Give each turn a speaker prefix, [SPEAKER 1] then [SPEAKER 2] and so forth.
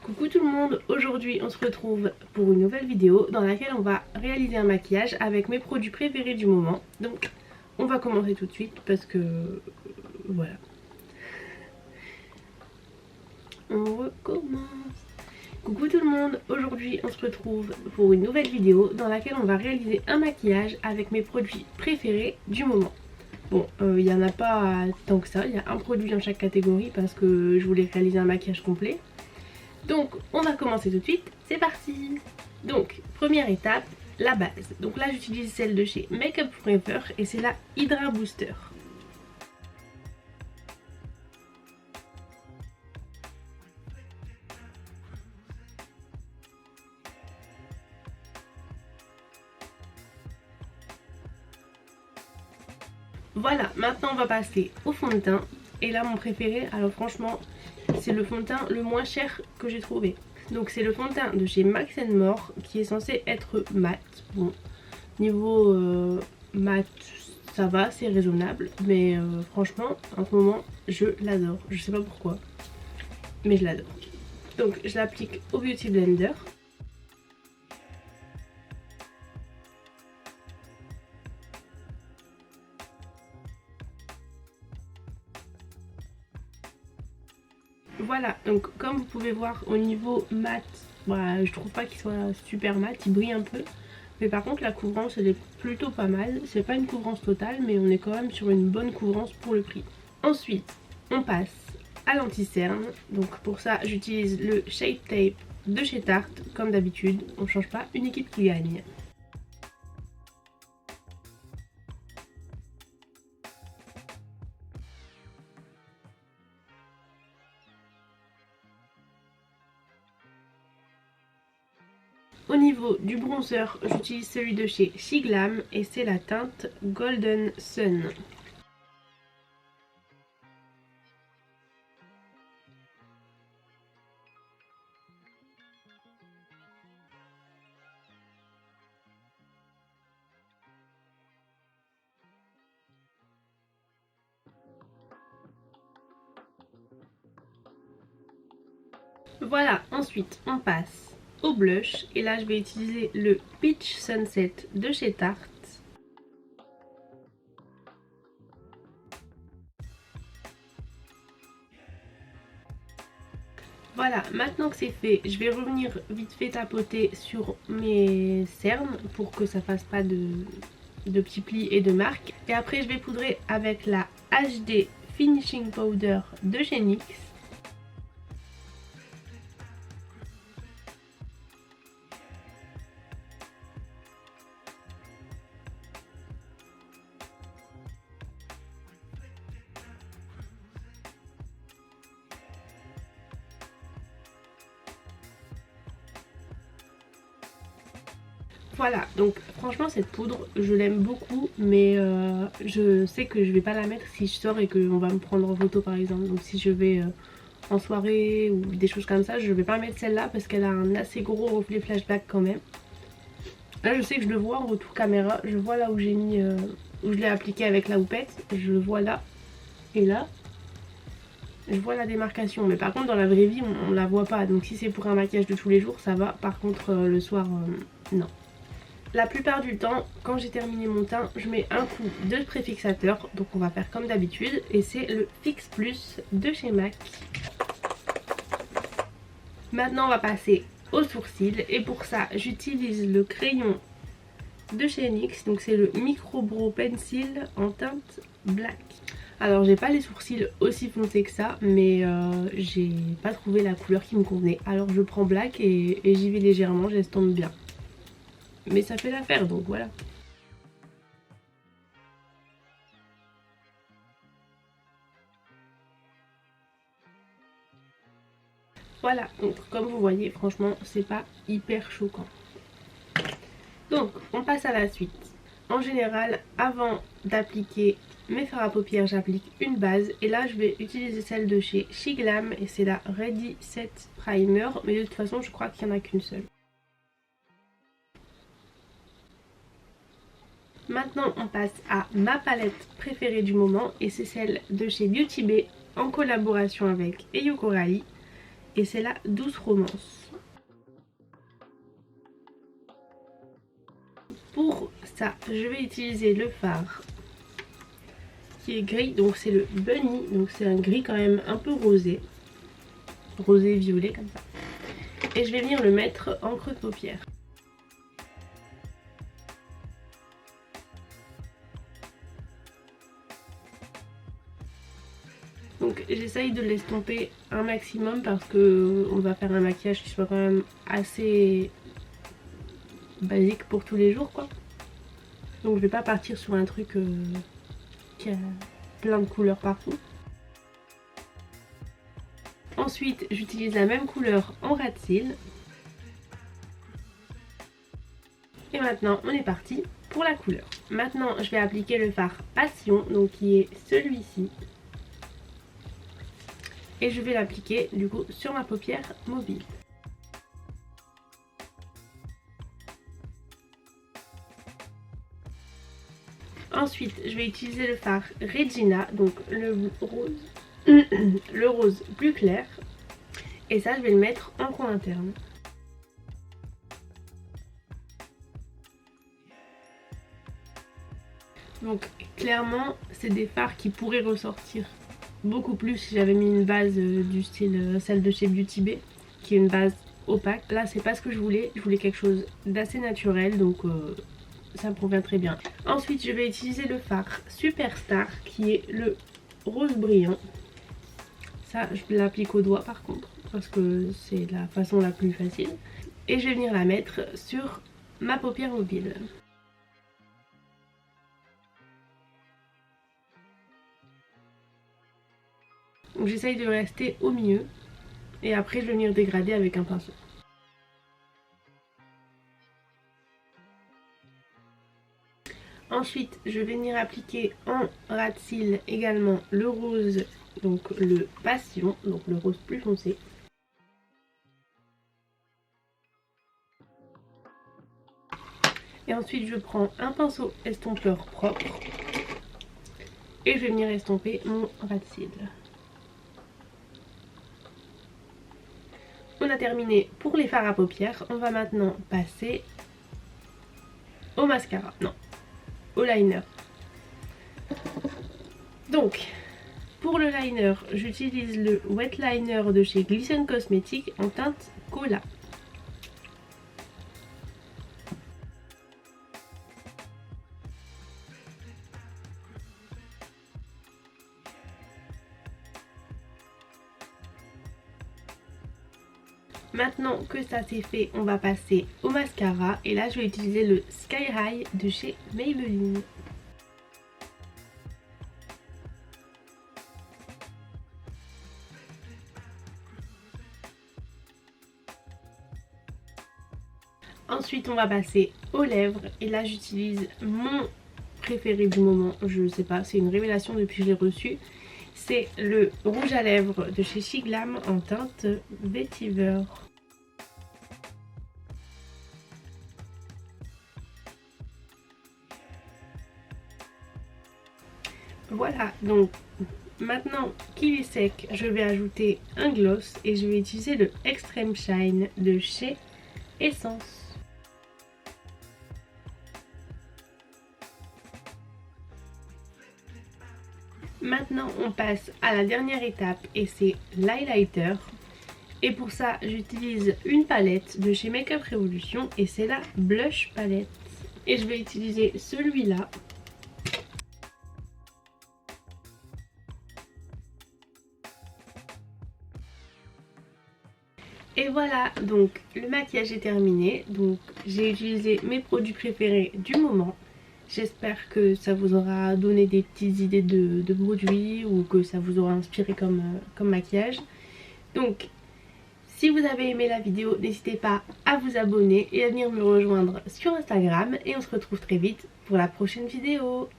[SPEAKER 1] Coucou tout le monde, aujourd'hui on se retrouve pour une nouvelle vidéo dans laquelle on va réaliser un maquillage avec mes produits préférés du moment. Donc on va commencer tout de suite parce que voilà. On recommence. Coucou tout le monde, aujourd'hui on se retrouve pour une nouvelle vidéo dans laquelle on va réaliser un maquillage avec mes produits préférés du moment. Bon, il n'y en a pas tant que ça, il y a un produit dans chaque catégorie parce que je voulais réaliser un maquillage complet. Donc on va commencer tout de suite, c'est parti. Donc première étape, la base. Donc là j'utilise celle de chez Make Up Forever et c'est la Hydra Booster. Voilà, maintenant on va passer au fond de teint. Et là mon préféré, alors franchement c'est le fond de teint le moins cher que j'ai trouvé. Donc c'est le fond de teint de chez Max More qui est censé être mat. Bon, niveau mat ça va, c'est raisonnable. Mais franchement en ce moment je l'adore. Je sais pas pourquoi, mais je l'adore. Donc je l'applique au Beauty Blender. Voilà, donc comme vous pouvez voir au niveau mat, voilà, je trouve pas qu'il soit super mat, il brille un peu. Mais par contre la couvrance elle est plutôt pas mal. C'est pas une couvrance totale mais on est quand même sur une bonne couvrance pour le prix. Ensuite on passe à l'anti-cerne. Donc pour ça j'utilise le Shape Tape de chez Tarte. Comme d'habitude, on change pas, une équipe qui gagne. Au niveau du bronzer, j'utilise celui de chez Shiglam et c'est la teinte Golden Sun. Voilà, ensuite on passe au blush et là je vais utiliser le Peach Sunset de chez Tarte. Voilà, maintenant que c'est fait, je vais revenir vite fait tapoter sur mes cernes pour que ça fasse pas de petits plis et de marques. Et après je vais poudrer avec la HD Finishing Powder de chez NYX. Voilà, donc franchement cette poudre je l'aime beaucoup mais je sais que je vais pas la mettre si je sors et qu'on va me prendre en photo par exemple. Donc si je vais en soirée ou des choses comme ça, je vais pas mettre celle-là parce qu'elle a un assez gros reflet flashback quand même. Là je sais que je le vois en retour caméra, je vois là où j'ai mis, où je l'ai appliqué avec la houppette, je le vois là et là. Je vois la démarcation, mais par contre dans la vraie vie on la voit pas. Donc si c'est pour un maquillage de tous les jours ça va, par contre le soir non. La plupart du temps, quand j'ai terminé mon teint, je mets un coup de préfixateur. Donc on va faire comme d'habitude. Et c'est le Fix Plus de chez MAC. Maintenant on va passer aux sourcils. Et pour ça, j'utilise le crayon de chez NYX. Donc c'est le Micro Brow Pencil en teinte black. Alors j'ai pas les sourcils aussi foncés que ça, mais j'ai pas trouvé la couleur qui me convenait. Alors je prends black et j'y vais légèrement, j'estompe bien. Mais ça fait l'affaire donc voilà. Voilà, donc comme vous voyez franchement c'est pas hyper choquant. Donc on passe à la suite. En général avant d'appliquer mes fards à paupières j'applique une base. Et là je vais utiliser celle de chez Shiglam et c'est la Ready Set Primer. Mais de toute façon je crois qu'il n'y en a qu'une seule. Maintenant on passe à ma palette préférée du moment et c'est celle de chez Beauty Bay en collaboration avec Eyo Coralie. et c'est la Douce Romance. Pour ça, je vais utiliser le fard qui est gris, donc c'est le Bunny, donc c'est un gris quand même un peu rosé, rosé violet comme ça. Et je vais venir le mettre en creux de paupière. Donc j'essaye de l'estomper un maximum parce que on va faire un maquillage qui soit quand même assez basique pour tous les jours quoi. Donc je vais pas partir sur un truc qui a plein de couleurs partout. Ensuite j'utilise la même couleur en ras de cils. Et maintenant on est parti pour la couleur. Maintenant je vais appliquer le fard Passion, donc qui est celui-ci. Et je vais l'appliquer du coup sur ma paupière mobile. Ensuite je vais utiliser le fard Regina, donc le rose, le rose plus clair. Et ça je vais le mettre en coin interne. Donc clairement c'est des fards qui pourraient ressortir beaucoup plus si j'avais mis une base du style celle de chez Beauty Bay, qui est une base opaque. Là c'est pas ce que je voulais quelque chose d'assez naturel, donc ça me convient très bien. Ensuite je vais utiliser le fard Superstar qui est le rose brillant. Ça je l'applique au doigt par contre parce que c'est la façon la plus facile. Et je vais venir la mettre sur ma paupière mobile. Donc j'essaye de rester au milieu et après je vais venir dégrader avec un pinceau. Ensuite je vais venir appliquer en ras de cils également le rose, donc le Passion, donc le rose plus foncé. Et ensuite je prends un pinceau estompeur propre et je vais venir estomper mon ras de cils. On a terminé pour les fards à paupières. On va maintenant passer au mascara. Non, au liner. Donc, pour le liner, j'utilise le Wet Liner de chez Glisten Cosmetics en teinte Cola. Maintenant que ça c'est fait, on va passer au mascara. Et là, je vais utiliser le Sky High de chez Maybelline. Ensuite, on va passer aux lèvres. Et là, j'utilise mon préféré du moment. Je sais pas, c'est une révélation depuis que je l'ai reçu. C'est le rouge à lèvres de chez Shiglam en teinte Vetiver. Voilà, donc maintenant qu'il est sec, je vais ajouter un gloss et je vais utiliser le Extreme Shine de chez Essence. Maintenant on passe à la dernière étape et c'est l'highlighter. Et pour ça j'utilise une palette de chez Makeup Revolution et c'est la Blush Palette. Et je vais utiliser celui-là. Et voilà, donc le maquillage est terminé. Donc j'ai utilisé mes produits préférés du moment. J'espère que ça vous aura donné des petites idées de produits ou que ça vous aura inspiré comme maquillage. Donc si vous avez aimé la vidéo, n'hésitez pas à vous abonner et à venir me rejoindre sur Instagram. Et on se retrouve très vite pour la prochaine vidéo.